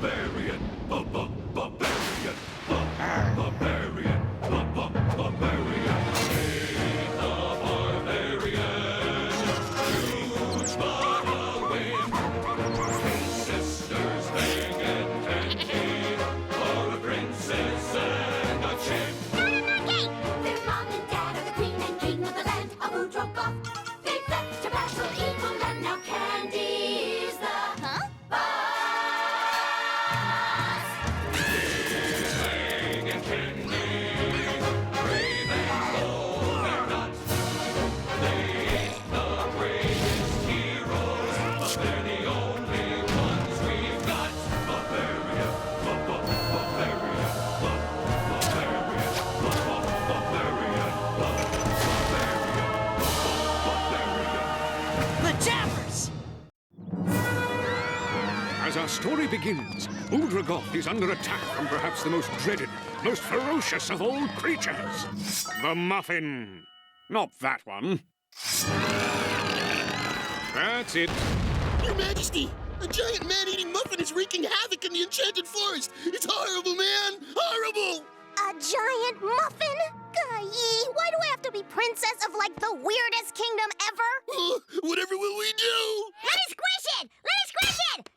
Barbarian, barbarian, barbarian, barbarian. Meet the barbarian, huge bottle wind. Three sisters, Meg and Penny, are a princess and a chick. Their mom and dad are the queen and king of the land of Udrogoth. They've left to battle evil and now Candy is the boss. Meg and Penny, brave and bold they're not. They ain't the greatest heroes, but they're the only ones we've got. Barbarian, barbarian, barbarian, barbarian. The Jammers! As our story begins, Udrogoth is under attack from perhaps the most dreaded, most ferocious of all creatures. The Muffin. Not that one. That's it. Your Majesty, a giant man-eating muffin is wreaking havoc in the Enchanted Forest. It's horrible, man! Horrible! A giant muffin? Gee, why do I have to be princess of, like, the weirdest kingdom ever? Whatever will we do? Let me squish it! Let me squish it!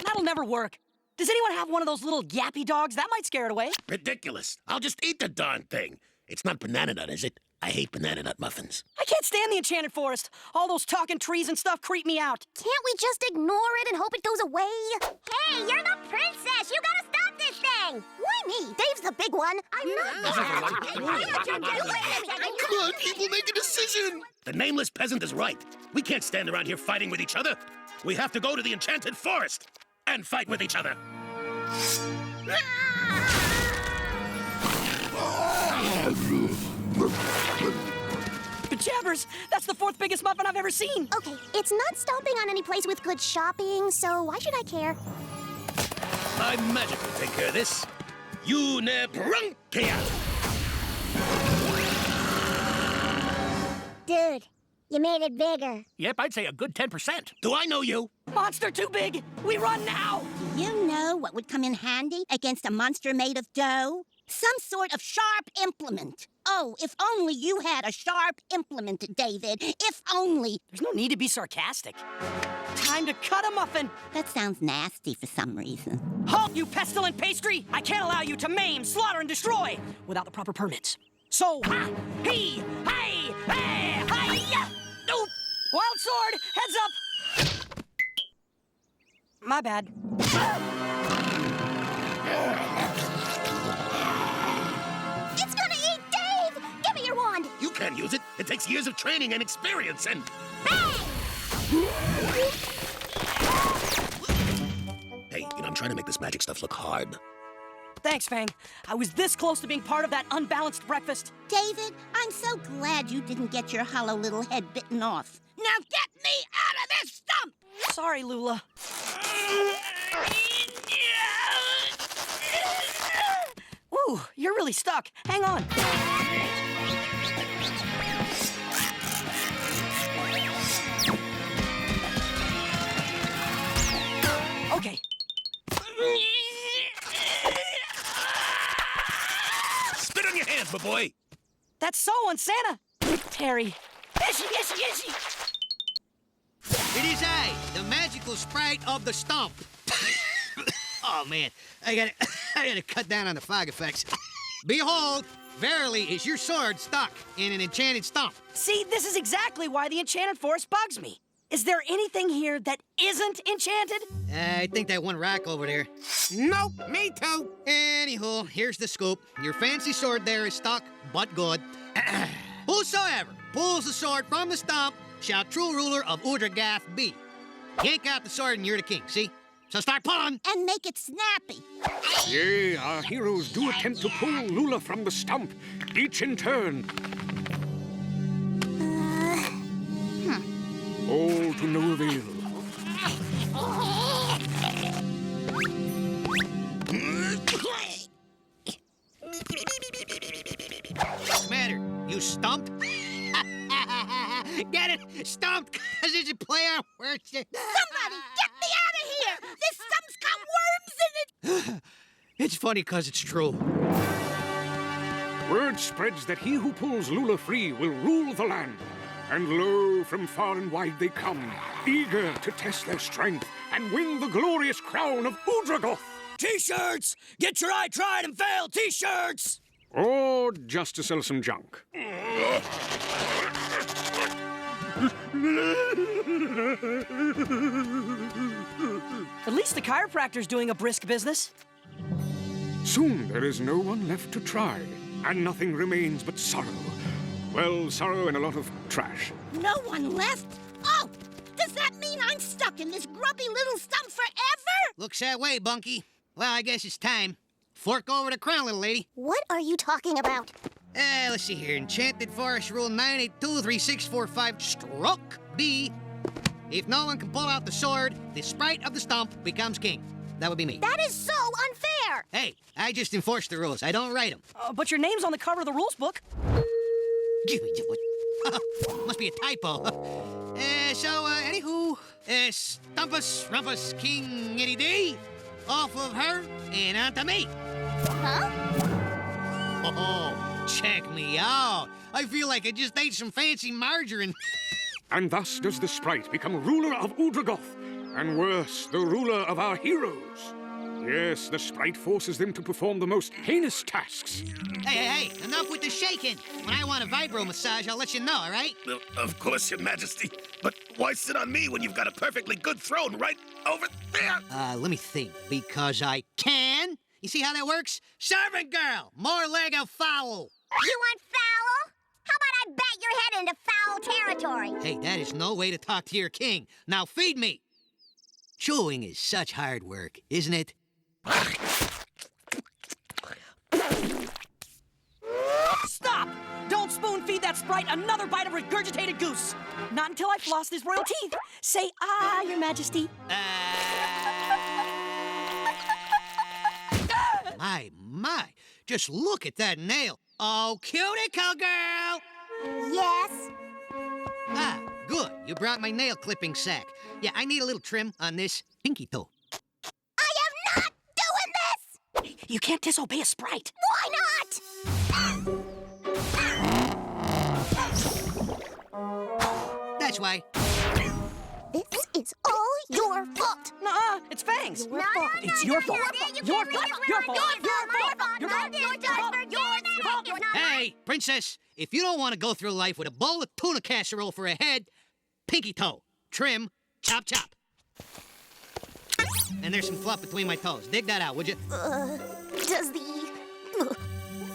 That'll never work. Does anyone have one of those little yappy dogs? That might scare it away. Ridiculous. I'll just eat the darn thing. It's not banana nut, is it? I hate banana nut muffins. I can't stand the Enchanted Forest. All those talking trees and stuff creep me out. Can't we just ignore it and hope it goes away? Hey, you're the princess! You gotta stop this thing! Why me? Dave's the big one. I'm not. Come on, people, make a decision! The nameless peasant is right. We can't stand around here fighting with each other. We have to go to the Enchanted Forest and fight with each other. But Jabbers, that's the fourth biggest muffin I've ever seen. Okay, it's not stomping on any place with good shopping, so why should I care? My magic will take care of this. Uniprunkia! Dude, you made it bigger. Yep, I'd say a good 10%. Do I know you? Monster too big. We run now. Do you know what would come in handy against a monster made of dough? Some sort of sharp implement. Oh, if only you had a sharp implement, David. If only. There's no need to be sarcastic. Time to cut a muffin. That sounds nasty for some reason. Halt, you pestilent pastry! I can't allow you to maim, slaughter, and destroy without the proper permits. So, hey, hi-ya! Oh, wild sword, heads up! My bad. It's gonna eat Dave! Give me your wand! You can't use it. It takes years of training and experience and... Bang! Hey, I'm trying to make this magic stuff look hard. Thanks, Fang. I was this close to being part of that unbalanced breakfast. David, I'm so glad you didn't get your hollow little head bitten off. Now get me out of this stump! Sorry, Lula. Ooh, you're really stuck. Hang on. Okay. Spit on your hands, my boy. That's so on Santa. Terry. Yes. It is I, the magical sprite of the Stump. Oh, man, I gotta cut down on the fog effects. Behold, verily is your sword stuck in an enchanted stump. See, this is exactly why the Enchanted Forest bugs me. Is there anything here that isn't enchanted? I think that one rock over there. Nope, me too. Anywho, here's the scoop. Your fancy sword there is stuck, but good. Whosoever pulls the sword from the stump shall true ruler of Udrogoth be. Yank out the sword and you're the king, see? So start pulling. And make it snappy. Yea, our heroes do attempt to pull Lula from the stump, each in turn. All to no avail. What's the matter? You stumped? Get it? Stumped, because it's a play on words. Somebody, get me out of here! It's funny because it's true. Word spreads that he who pulls Lula free will rule the land. And lo, from far and wide they come, eager to test their strength and win the glorious crown of Udragoth. T-shirts! Get your I tried and failed T-shirts! Or just to sell some junk. At least the chiropractor's doing a brisk business. Soon there is no one left to try, and nothing remains but sorrow. Well, sorrow and a lot of trash. No one left? Oh, does that mean I'm stuck in this grubby little stump forever? Looks that way, Bunky. Well, I guess it's time. Fork over the crown, little lady. What are you talking about? Let's see here. Enchanted Forest Rule 9823645. Stroke B. If no one can pull out the sword, the Sprite of the Stump becomes king. That would be me. That is so unfair! Hey, I just enforce the rules. I don't write them. But your name's on the cover of the rules book. Must be a typo. Anywho, Stumpus, Rumpus, King Eddie D, off of her and onto me. Huh? Oh, check me out. I feel like I just ate some fancy margarine. And thus does the Sprite become ruler of Udragoth, and worse, the ruler of our heroes. Yes, the Sprite forces them to perform the most heinous tasks. Hey, enough with the shaking. When I want a vibro massage, I'll let you know, all right? Well, of course, Your Majesty. But why sit on me when you've got a perfectly good throne right over there? Let me think. Because I can. You see how that works? Servant girl, more leg of fowl. You want foul? How about I bat your head into foul territory? Hey, that is no way to talk to your king. Now feed me. Chewing is such hard work, isn't it? Stop! Don't spoon-feed that Sprite another bite of regurgitated goose. Not until I floss his royal teeth. Say, Your Majesty. My. Just look at that nail. Oh, cuticle girl. Yes. Good. You brought my nail clipping sack. Yeah, I need a little trim on this pinky toe. I am not doing this! You can't disobey a Sprite. Why not? That's why. This is all your fault. Nuh-uh, it's Fangs. No, It's your fault. Your fault. Your fault. Hey, princess, if you don't want to go through life with a bowl of tuna casserole for a head, pinky toe, trim, chop, chop. And there's some fluff between my toes. Dig that out, would you? Does the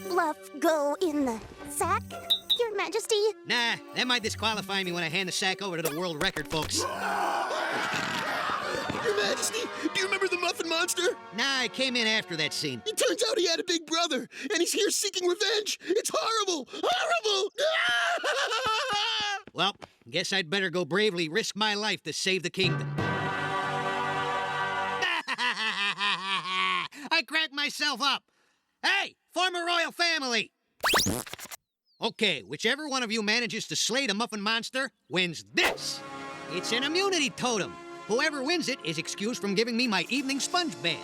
fluff go in the sack, Your Majesty? Nah, that might disqualify me when I hand the sack over to the world record folks. Your Majesty, do you remember the Muffin Monster? Nah, I came in after that scene. It turns out he had a big brother, and he's here seeking revenge. It's horrible! Horrible! Well, guess I'd better go bravely risk my life to save the kingdom. I cracked myself up. Hey, former royal family. Okay, whichever one of you manages to slay the Muffin Monster wins this. It's an immunity totem. Whoever wins it is excused from giving me my evening sponge bath.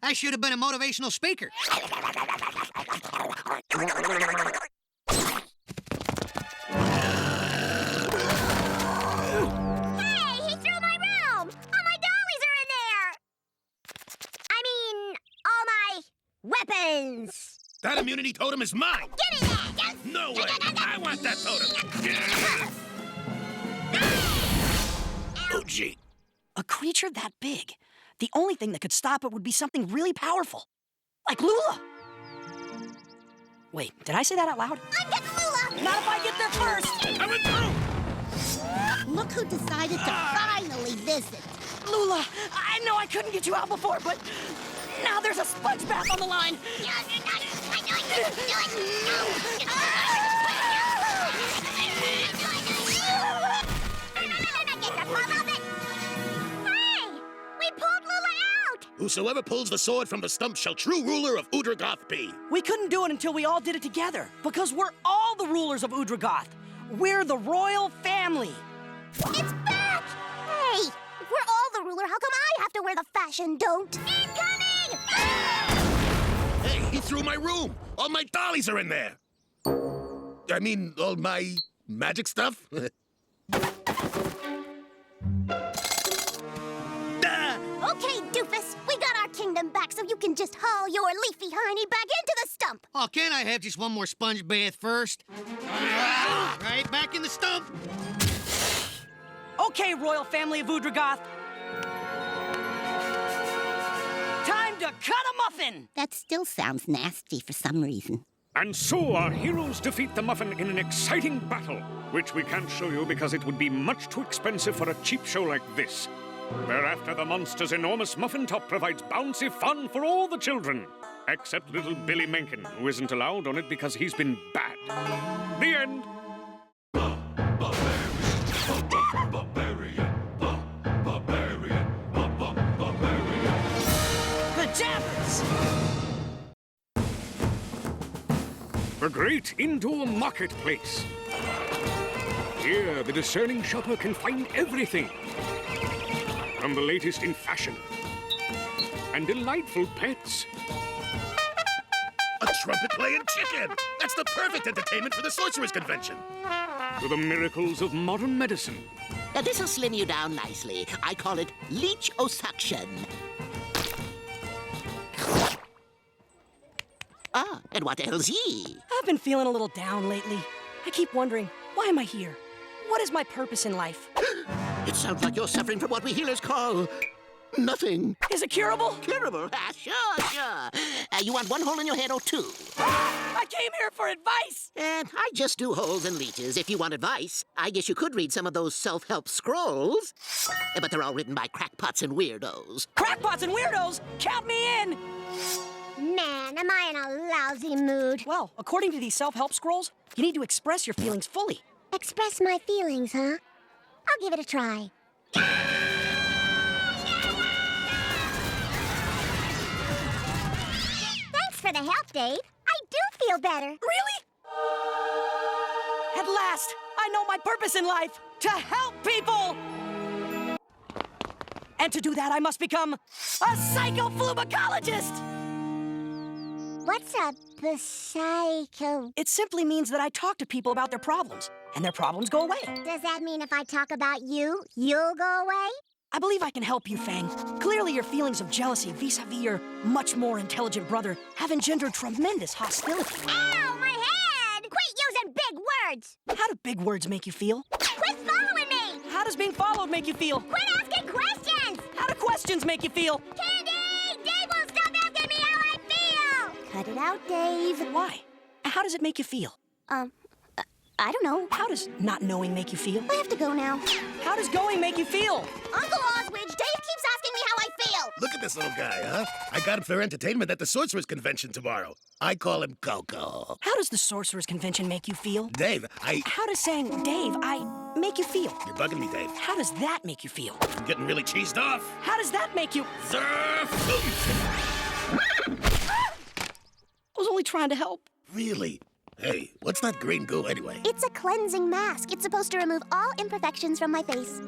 I should have been a motivational speaker. Hey, he threw my room! All my dollies are in there! I mean, all my weapons! That immunity totem is mine! Give me that! No way! I want that totem! Oh, gee. A creature that big, the only thing that could stop it would be something really powerful. Like Lula. Wait, did I say that out loud? I'm getting Lula! Not if I get there first! Coming through! Look who decided to finally visit. Lula, I know I couldn't get you out before, but now there's a sponge bath on the line. Hey! We pulled Lula out! Whosoever pulls the sword from the stump shall true ruler of Udragoth be. We couldn't do it until we all did it together, because we're all the rulers of Udragoth. We're the royal family. It's back! Hey, if we're all the ruler, how come I have to wear fashion don't. Incoming! Hey, he threw my room. All my dollies are in there. I mean, all my magic stuff. Okay, doofus, we got our kingdom back, so you can just haul your leafy hiney back into the stump. Oh, can't I have just one more sponge bath first? Right, back in the stump. Okay, royal family of Udragoth. Time to cut a muffin! That still sounds nasty for some reason. And so our heroes defeat the Muffin in an exciting battle, which we can't show you because it would be much too expensive for a cheap show like this. Thereafter, the monster's enormous muffin top provides bouncy fun for all the children, except little Billy Mencken, who isn't allowed on it because he's been bad. The end. Barbarian. The Jabbers! The great indoor marketplace. Here, the discerning shopper can find everything. From the latest in fashion and delightful pets. A trumpet-playing chicken! That's the perfect entertainment for the Sorcerer's Convention. To the miracles of modern medicine. Now, this'll slim you down nicely. I call it leech-o-suction. Ah, and what ails ye? I've been feeling a little down lately. I keep wondering, why am I here? What is my purpose in life? It sounds like you're suffering from what we healers call nothing. Is it curable? Curable? Ah, sure. You want one hole in your head or two? I came here for advice! I just do holes and leeches. If you want advice, I guess you could read some of those self-help scrolls. But they're all written by crackpots and weirdos. Crackpots and weirdos, count me in! Man, am I in a lousy mood. Well, according to these self-help scrolls, you need to express your feelings fully. Express my feelings, huh? I'll give it a try. Thanks for the help, Dave. I do feel better. Really? At last, I know my purpose in life, to help people! And to do that, I must become a psychoflumicologist! What's a psycho? It simply means that I talk to people about their problems, and their problems go away. Does that mean if I talk about you, you'll go away? I believe I can help you, Fang. Clearly, your feelings of jealousy vis-a-vis your much more intelligent brother have engendered tremendous hostility. Ow, my head! Quit using big words! How do big words make you feel? Quit following me! How does being followed make you feel? Quit asking questions! How do questions make you feel? Candy! Dave won't stop asking me how I feel! Cut it out, Dave. Why? How does it make you feel? I don't know. How does not knowing make you feel? I have to go now. How does going make you feel? Uncle Oswidge, Dave keeps asking me how I feel. Look at this little guy, huh? I got him for entertainment at the Sorcerer's Convention tomorrow. I call him Coco. How does the Sorcerer's Convention make you feel? Dave, How does saying, Dave, I make you feel? You're bugging me, Dave. How does that make you feel? I'm getting really cheesed off. How does that make you... I was only trying to help. Really? Hey, what's that green goo anyway? It's a cleansing mask. It's supposed to remove all imperfections from my face.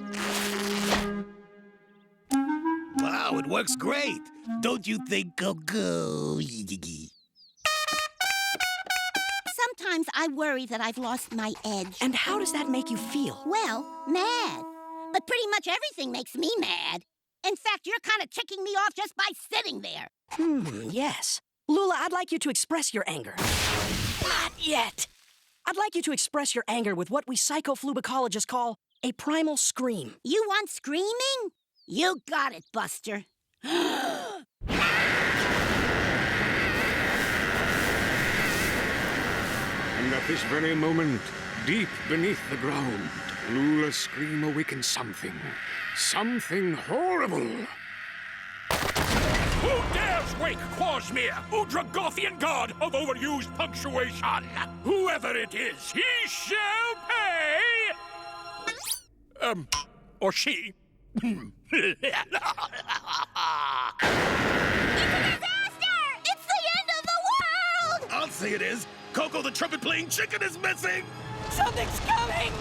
Wow, it works great. Don't you think, Coco? Sometimes I worry that I've lost my edge. And how does that make you feel? Well, mad. But pretty much everything makes me mad. In fact, you're kind of ticking me off just by sitting there. Yes. Lula, I'd like you to express your anger. Not yet. I'd like you to express your anger with what we psychoflubicologists call a primal scream. You want screaming? You got it, Buster. And at this very moment, deep beneath the ground, Lula's scream awakens something. Something horrible. Who dares wake Quasmere, Udragothian god of overused punctuation? Whoever it is, he shall pay! Or she. It's a disaster! It's the end of the world! I'll say it is. Coco the trumpet-playing chicken is missing! Something's coming!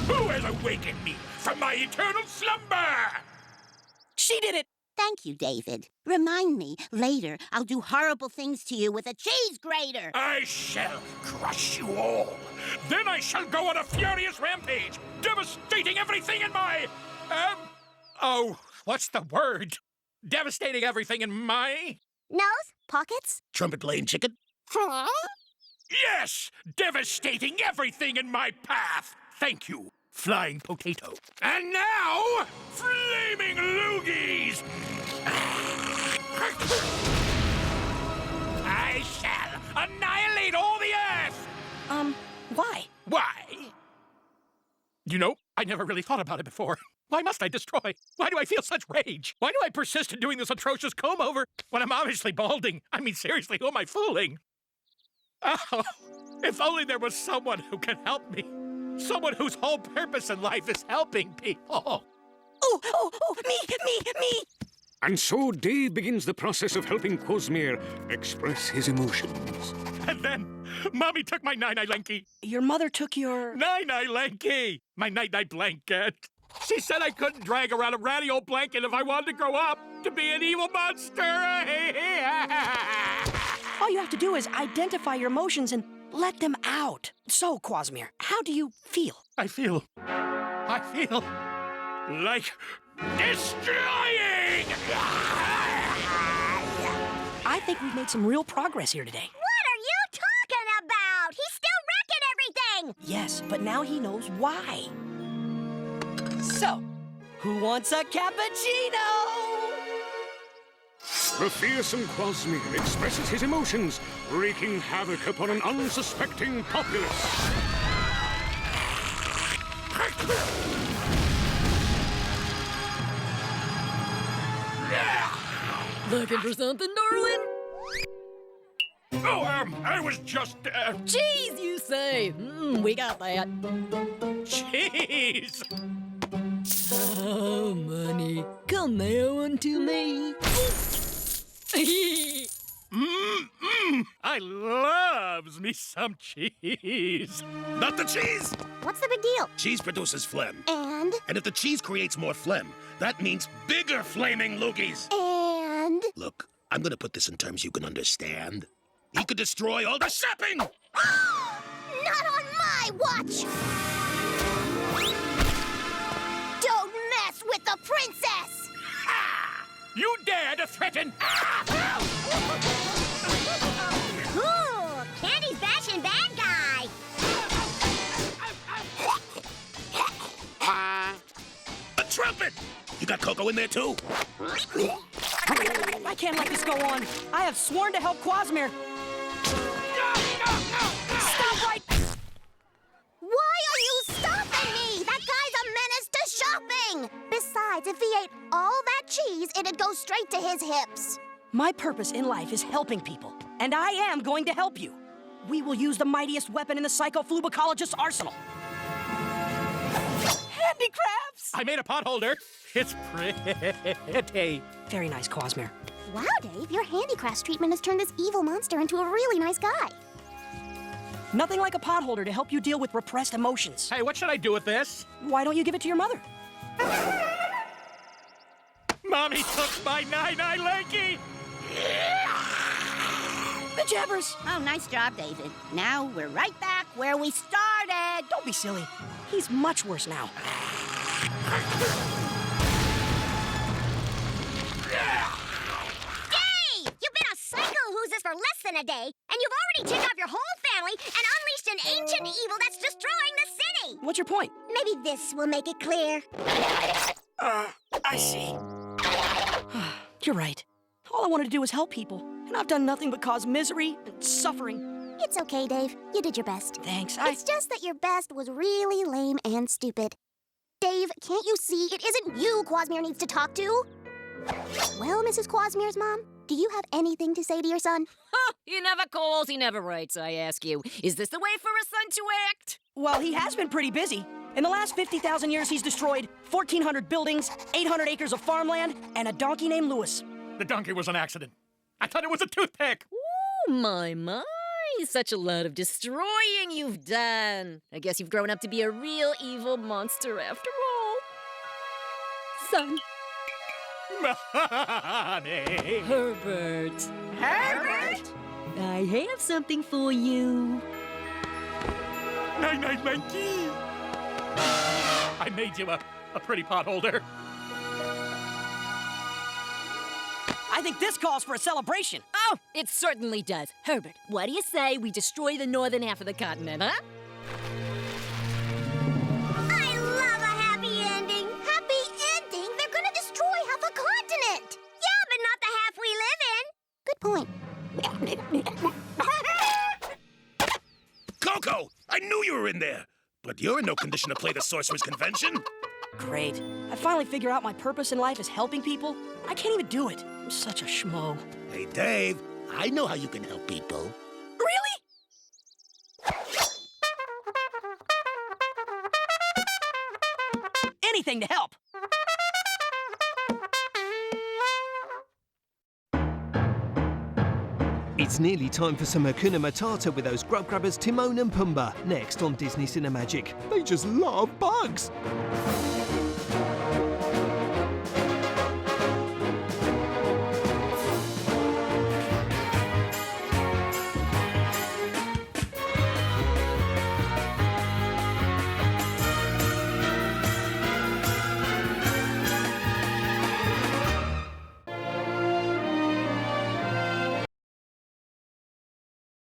Who shall awaken me from my eternal slumber! She did it! Thank you, David. Remind me, later I'll do horrible things to you with a cheese grater. I shall crush you all. Then I shall go on a furious rampage, devastating everything in my... what's the word? Devastating everything in my... Nose? Pockets? Trumpet Lane chicken? Yes! Devastating everything in my path! Thank you, flying potato. And now, flaming loogies! I shall annihilate all the earth! Why? Why? You know, I never really thought about it before. Why must I destroy? Why do I feel such rage? Why do I persist in doing this atrocious comb-over when I'm obviously balding? I mean, seriously, who am I fooling? Oh, if only there was someone who can help me. Someone whose whole purpose in life is helping people. Me! And so Dave begins the process of helping Quasmere express his emotions. And then, Mommy took my Nine-Eye Lanky. Your mother took your... Nine-Eye Lanky! My night-night blanket. She said I couldn't drag around a ratty old blanket if I wanted to grow up to be an evil monster. All you have to do is identify your emotions and let them out. So, Quasmere, how do you feel? I feel like destroying! I think we've made some real progress here today. What are you talking about? He's still wrecking everything! Yes, but now he knows why. So, who wants a cappuccino? The fearsome Quasmere expresses his emotions, wreaking havoc upon an unsuspecting populace. Looking for something, darling? Oh, I was just, Cheese, you say? We got that. Cheese! Oh, money, come now unto me. I loves me some cheese. Not the cheese! What's the big deal? Cheese produces phlegm. And? And if the cheese creates more phlegm, that means bigger flaming loogies. And? Look, I'm gonna put this in terms you can understand. He could destroy all the shopping! Not on my watch! Don't mess with the princess! Ha! You dare to threaten... Ooh, Candy's bashing bad guy! A trumpet! You got Coco in there too? I can't let this go on. I have sworn to help Quasmere. Stop right... Why are you stopping me? That guy's a menace to shopping! Besides, if he ate all that cheese, it'd go straight to his hips. My purpose in life is helping people, and I am going to help you. We will use the mightiest weapon in the psychophlebocologist's arsenal. Handicrafts! I made a potholder. It's pretty. Very nice, Quasmere. Wow, Dave, your handicrafts treatment has turned this evil monster into a really nice guy. Nothing like a potholder to help you deal with repressed emotions. Hey, what should I do with this? Why don't you give it to your mother? Mommy took my Nine-Eye Lanky! The jabbers! Oh, nice job, David. Now we're right back where we started. Don't be silly. He's much worse now. Dave! You've been a psycho-hooses for less than a day, and you've already ticked off your whole family and unleashed an ancient evil that's destroying the city! What's your point? Maybe this will make it clear. I see. You're right. All I wanted to do was help people, and I've done nothing but cause misery and suffering. It's okay, Dave. You did your best. Thanks, It's just that your best was really lame and stupid. Dave, can't you see it isn't you Quasmere needs to talk to? Well, Mrs. Quasmere's mom, do you have anything to say to your son? He never calls, he never writes, I ask you. Is this the way for a son to act? Well, he has been pretty busy. In the last 50,000 years, he's destroyed 1,400 buildings, 800 acres of farmland, and a donkey named Lewis. The donkey was an accident. I thought it was a toothpick. Ooh, my. Such a lot of destroying you've done. I guess you've grown up to be a real evil monster after all. Son. Mommy! Herbert. Herbert? I have something for you. Night-night, monkey! I made you a pretty pot holder. I think this calls for a celebration. Oh, it certainly does. Herbert, what do you say we destroy the northern half of the continent, huh? I love a happy ending. Happy ending? They're gonna destroy half a continent. Yeah, but not the half we live in. Good point. Coco, I knew you were in there. But you're in no condition to play the Sorcerer's Convention. Great. I finally figure out my purpose in life is helping people. I can't even do it. I'm such a schmo. Hey, Dave, I know how you can help people. Really? Anything to help. It's nearly time for some Hakuna Matata with those grub grabbers Timon and Pumbaa, next on Disney Cinemagic. They just love bugs.